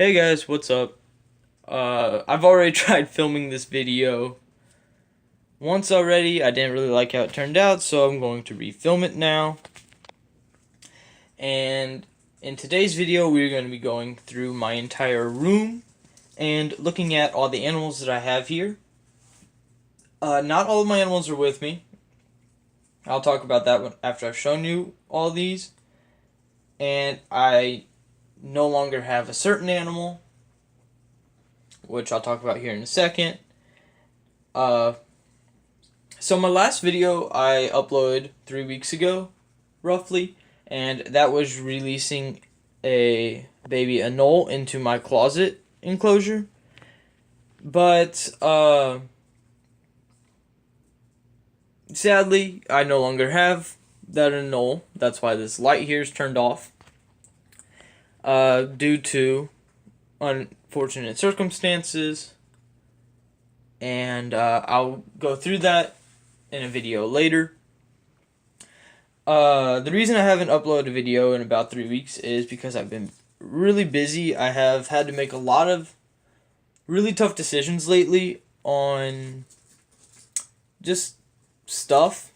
Hey guys, what's up? I've already tried filming this video once already. I didn't really like how it turned out, so I'm going to refilm it now. And in today's video, we're going to be going through my entire room and looking at all the animals that I have here. Not all of my animals are with me. I'll talk about that after I've shown you all these. And I no longer have a certain animal, which I'll talk about here in a second. So my last video I uploaded 3 weeks ago, roughly, and that was releasing a baby anole into my closet enclosure. But sadly, I no longer have that anole. That's why this light here is turned off. Due to unfortunate circumstances, and I'll go through that in a video later. The reason I haven't uploaded a video in about 3 weeks is because I've been really busy. I have had to make a lot of really tough decisions lately on just stuff.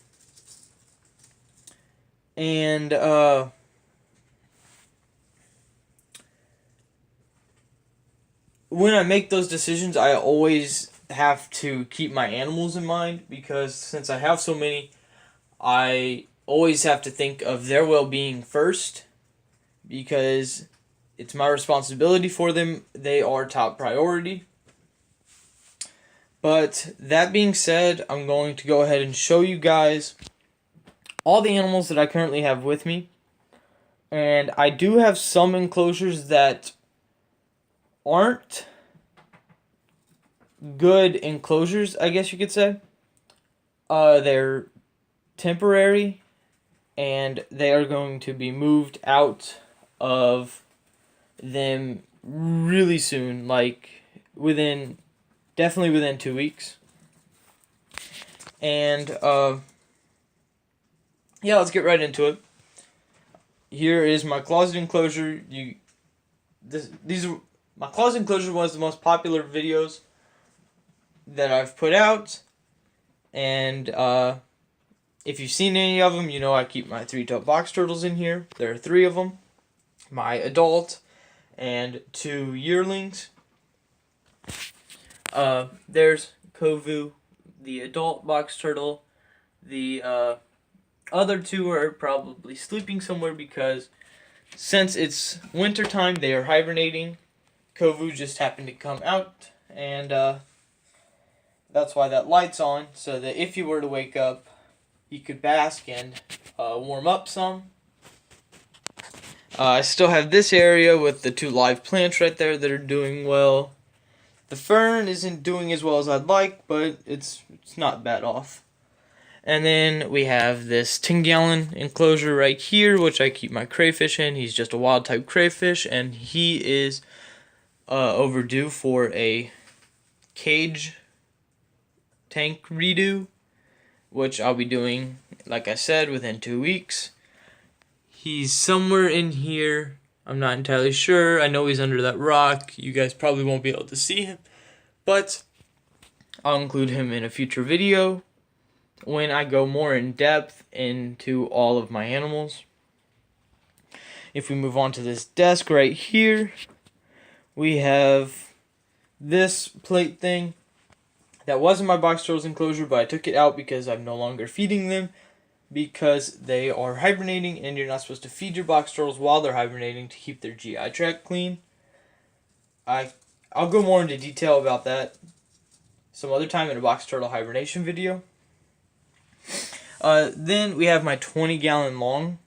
And when I make those decisions, I always have to keep my animals in mind, because since I have so many, I always have to think of their well-being first, because it's my responsibility for them. They are top priority. But that being said, I'm going to go ahead and show you guys all the animals that I currently have with me. And I do have some enclosures that aren't good enclosures, I guess you could say. They're temporary, and they are going to be moved out of them really soon, like definitely within 2 weeks. And yeah, let's get right into it. Here is my closet enclosure. My closet enclosure was the most popular videos that I've put out, and if you've seen any of them, you know I keep my 3-toed box turtles in here. There are 3 of them, my adult and 2 yearlings. There's Kovu, the adult box turtle. The other 2 are probably sleeping somewhere, because since it's winter time, they are hibernating. Kovu just happened to come out, and that's why that light's on, so that if you were to wake up, you could bask and warm up some. I still have this area with the 2 live plants right there that are doing well. The fern isn't doing as well as I'd like, but it's not bad off. And then we have this 10-gallon enclosure right here, which I keep my crayfish in. He's just a wild type crayfish, and he is overdue for a cage tank redo, which I'll be doing, like I said, within 2 weeks. He's somewhere in here. I'm not entirely sure. I know he's under that rock. You guys probably won't be able to see him, but I'll include him in a future video when I go more in depth into all of my animals. If we move on to this desk right here, we have this plate thing. That wasn't my box turtles enclosure, but I took it out because I'm no longer feeding them, because they are hibernating, and you're not supposed to feed your box turtles while they're hibernating to keep their GI tract clean. I'll go more into detail about that some other time in a box turtle hibernation video. Then we have my 20-gallon long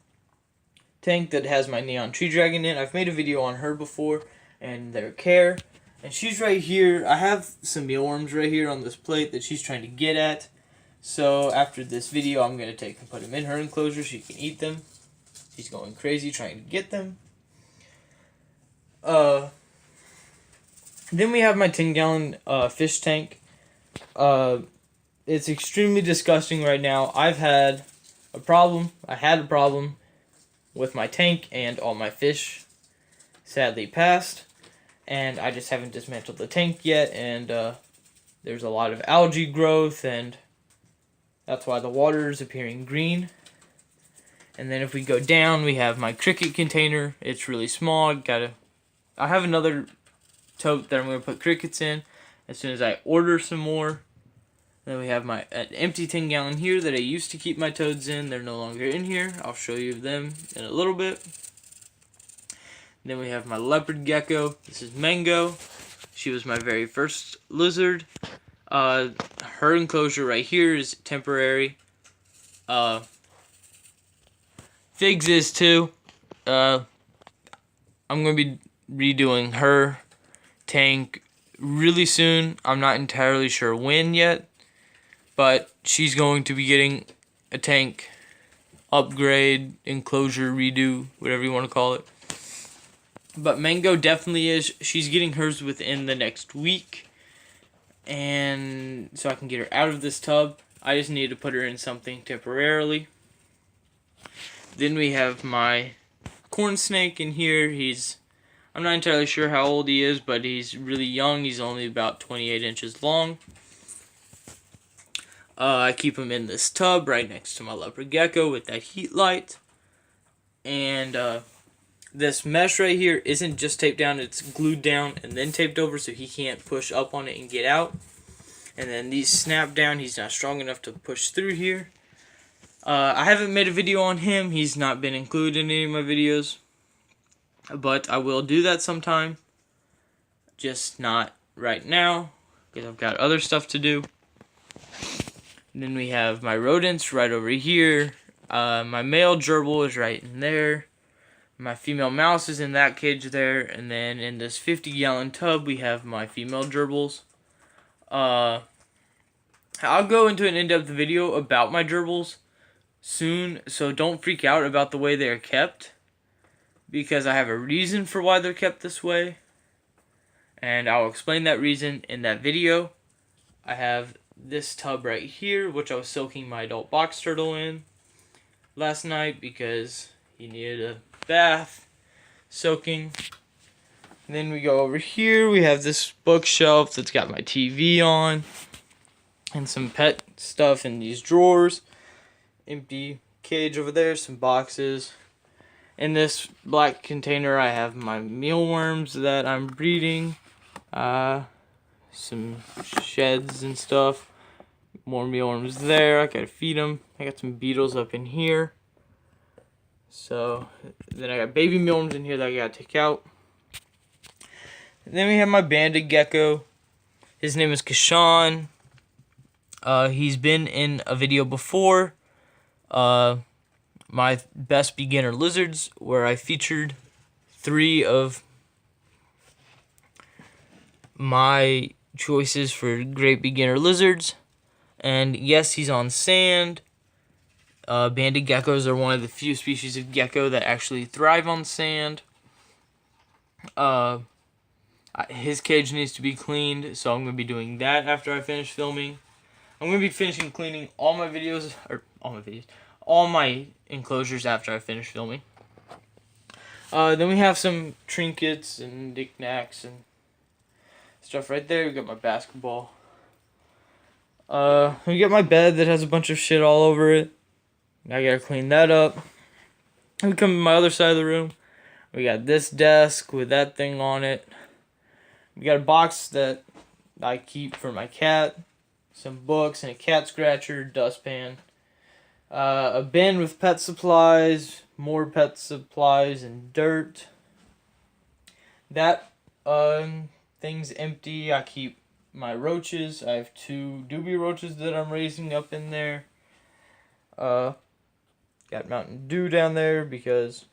tank that has my neon tree dragon in. I've made a video on her before and their care. And she's right here. I have some mealworms right here on this plate that she's trying to get at. So after this video, I'm going to take and put them in her enclosure so she can eat them. She's going crazy trying to get them. Then we have my 10-gallon fish tank. It's extremely disgusting right now. I had a problem with my tank, and all my fish sadly passed. and I just haven't dismantled the tank yet, and there's a lot of algae growth, and that's why the water is appearing green. And then if we go down, we have my cricket container. It's really small. I have another tote that I'm going to put crickets in as soon as I order some more. Then we have an empty 10-gallon here that I used to keep my toads in. They're no longer in here. I'll show you them in a little bit. Then we have my leopard gecko. This is Mango. She was my very first lizard. Her enclosure right here is temporary. Figs is too. I'm going to be redoing her tank really soon. I'm not entirely sure when yet, but she's going to be getting a tank upgrade, enclosure, redo, whatever you want to call it. But Mango definitely is. She's getting hers within the next week, and so I can get her out of this tub. I just need to put her in something temporarily. Then we have my corn snake in here. I'm not entirely sure how old he is, but he's really young. He's only about 28 inches long. I keep him in this tub right next to my leopard gecko with that heat light. And this mesh right here isn't just taped down, it's glued down and then taped over so he can't push up on it and get out. And then these snap down. He's not strong enough to push through here. I haven't made a video on him. He's not been included in any of my videos. But I will do that sometime. Just not right now, because I've got other stuff to do. And then we have my rodents right over here. My male gerbil is right in there. My female mouse is in that cage there. And then in this 50-gallon tub, we have my female gerbils. I'll go into an in-depth video about my gerbils soon, so don't freak out about the way they are kept, because I have a reason for why they're kept this way, and I'll explain that reason in that video. I have this tub right here, which I was soaking my adult box turtle in last night because he needed a bath soaking. And then we go over here, we have this bookshelf that's got my TV on and some pet stuff in these drawers. Empty cage over there, some boxes. In this black container I have my mealworms that I'm breeding. Some sheds and stuff. More mealworms there. I gotta feed them. I got some beetles up in here. So then I got baby mealworms in here that I gotta take out. And then we have my banded gecko. His name is Kashan. He's been in a video before. My best beginner lizards, where I featured 3 of my choices for great beginner lizards. And yes, he's on sand. Banded geckos are one of the few species of gecko that actually thrive on sand. His cage needs to be cleaned, so I'm going to be doing that after I finish filming. I'm going to be finishing cleaning all my enclosures after I finish filming. Then we have some trinkets and knickknacks and stuff right there. We got my basketball. We got my bed that has a bunch of shit all over it. I gotta clean that up. We come to my other side of the room. We got this desk with that thing on it. We got a box that I keep for my cat. Some books and a cat scratcher, dustpan. A bin with pet supplies, more pet supplies, and dirt. That thing's empty. I keep my roaches. I have 2 doobie roaches that I'm raising up in there. Got Mountain Dew down there because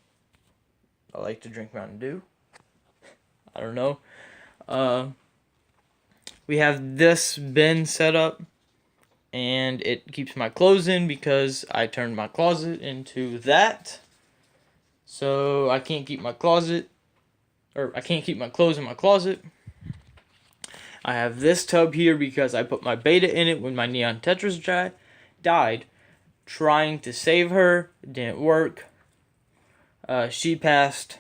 I like to drink Mountain Dew. I don't know. We have this bin set up, and it keeps my clothes in because I turned my closet into that. So I can't keep my clothes in my closet. I have this tub here because I put my beta in it when my neon tetras died. Trying to save her. It didn't work. She passed.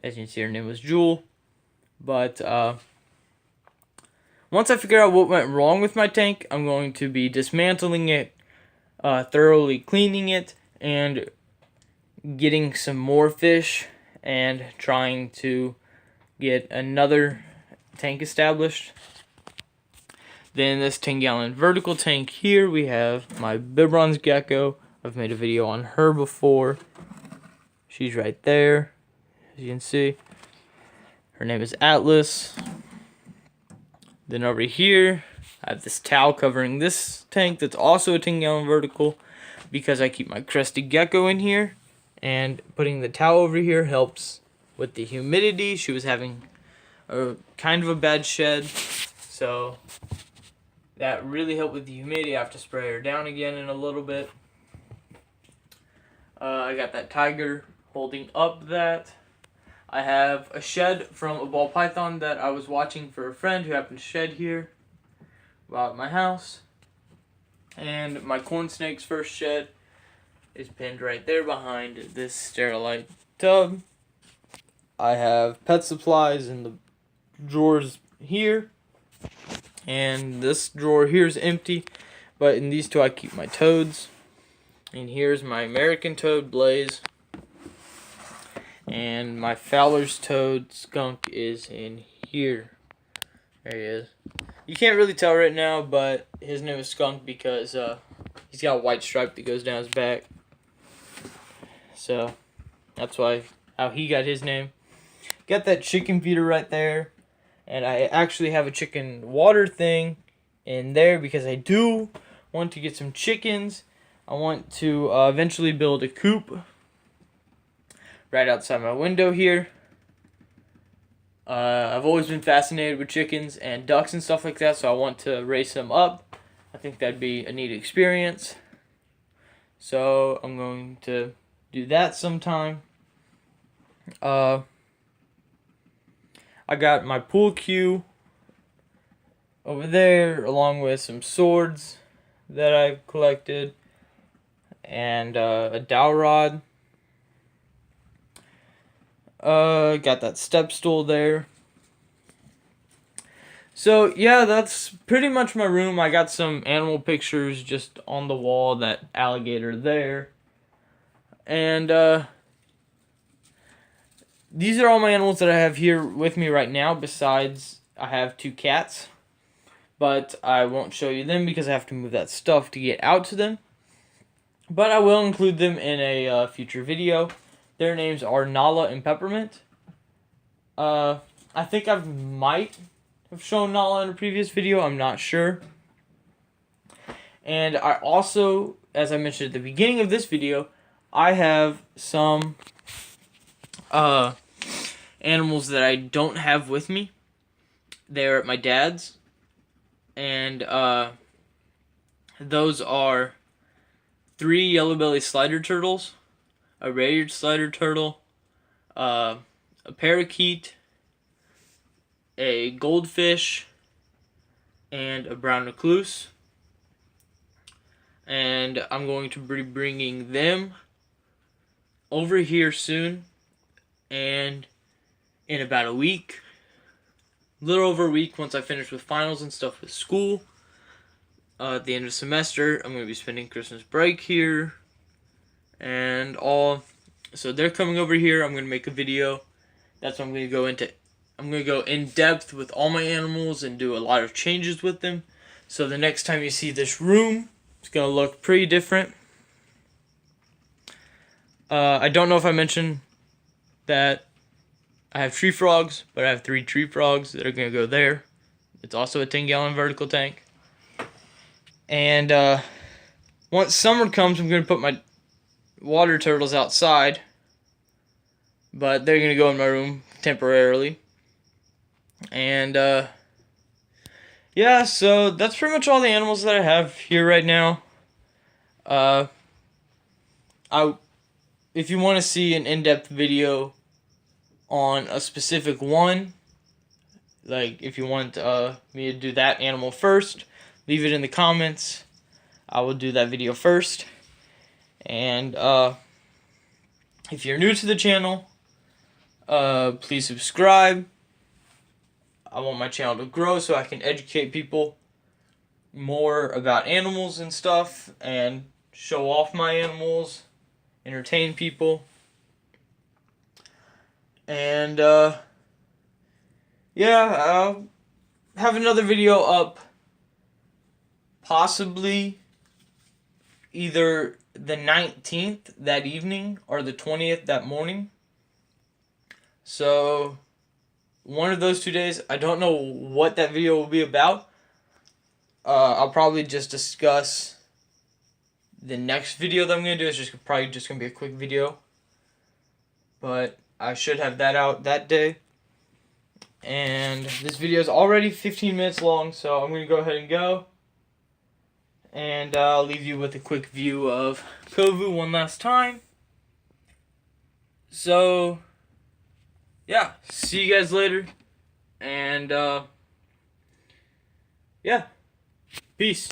As you can see, her name was Jewel. But once I figure out what went wrong with my tank, I'm going to be dismantling it, thoroughly cleaning it, and getting some more fish and trying to get another tank established. Then this 10-gallon vertical tank here, we have my Biberon's gecko. I've made a video on her before. She's right there, as you can see. Her name is Atlas. Then over here, I have this towel covering this tank that's also a 10-gallon vertical because I keep my crested gecko in here. And putting the towel over here helps with the humidity. She was having a kind of a bad shed, so that really helped with the humidity. I have to spray her down again in a little bit. I got that tiger holding up that. I have a shed from a ball python that I was watching for a friend who happened to shed here while at my house. And my corn snake's first shed is pinned right there behind this Sterilite tub. I have pet supplies in the drawers here. And this drawer here is empty, but in these two I keep my toads. And here's my American toad, Blaze. And my Fowler's toad, Skunk, is in here. There he is. You can't really tell right now, but his name is Skunk because he's got a white stripe that goes down his back. So that's how he got his name. Got that chicken feeder right there. And I actually have a chicken water thing in there because I do want to get some chickens. I want to eventually build a coop right outside my window here. I've always been fascinated with chickens and ducks and stuff like that, so I want to raise them up. I think that'd be a neat experience. So I'm going to do that sometime. I got my pool cue over there, along with some swords that I've collected, and a dowel rod. Got that step stool there. So yeah, that's pretty much my room. I got some animal pictures just on the wall, that alligator there. And these are all my animals that I have here with me right now, besides I have 2 cats. But I won't show you them because I have to move that stuff to get out to them. But I will include them in a future video. Their names are Nala and Peppermint. I think I might have shown Nala in a previous video, I'm not sure. And I also, as I mentioned at the beginning of this video, I have some animals that I don't have with me. They're at my dad's, and those are 3 yellow belly slider turtles, a red-eared slider turtle, a parakeet, a goldfish, and a brown recluse. And I'm going to be bringing them over here soon, and in about a week, a little over a week, once I finish with finals and stuff with school, at the end of the semester, I'm going to be spending Christmas break here and all. So they're coming over here. I'm going to make a video. That's what I'm going to go into. I'm going to go in depth with all my animals and do a lot of changes with them. So the next time you see this room, it's going to look pretty different. I don't know if I mentioned that I have tree frogs, but I have 3 tree frogs that are going to go there. It's also a 10-gallon vertical tank. And once summer comes, I'm going to put my water turtles outside. But they're going to go in my room temporarily. And yeah, so that's pretty much all the animals that I have here right now. If you want to see an in-depth video on a specific one, like if you want me to do that animal first, leave it in the comments. I will do that video first. And if you're new to the channel, please subscribe. I want my channel to grow so I can educate people more about animals and stuff and show off my animals, entertain people. And yeah, I'll have another video up possibly either the 19th that evening or the 20th that morning. So one of those 2 days. I don't know what that video will be about. I'll probably just discuss the next video that I'm going to do. It's probably just going to be a quick video. But I should have that out that day. And this video is already 15 minutes long, so I'm going to go ahead and go. And I'll leave you with a quick view of Kovu one last time. So, yeah, see you guys later. And, yeah, peace.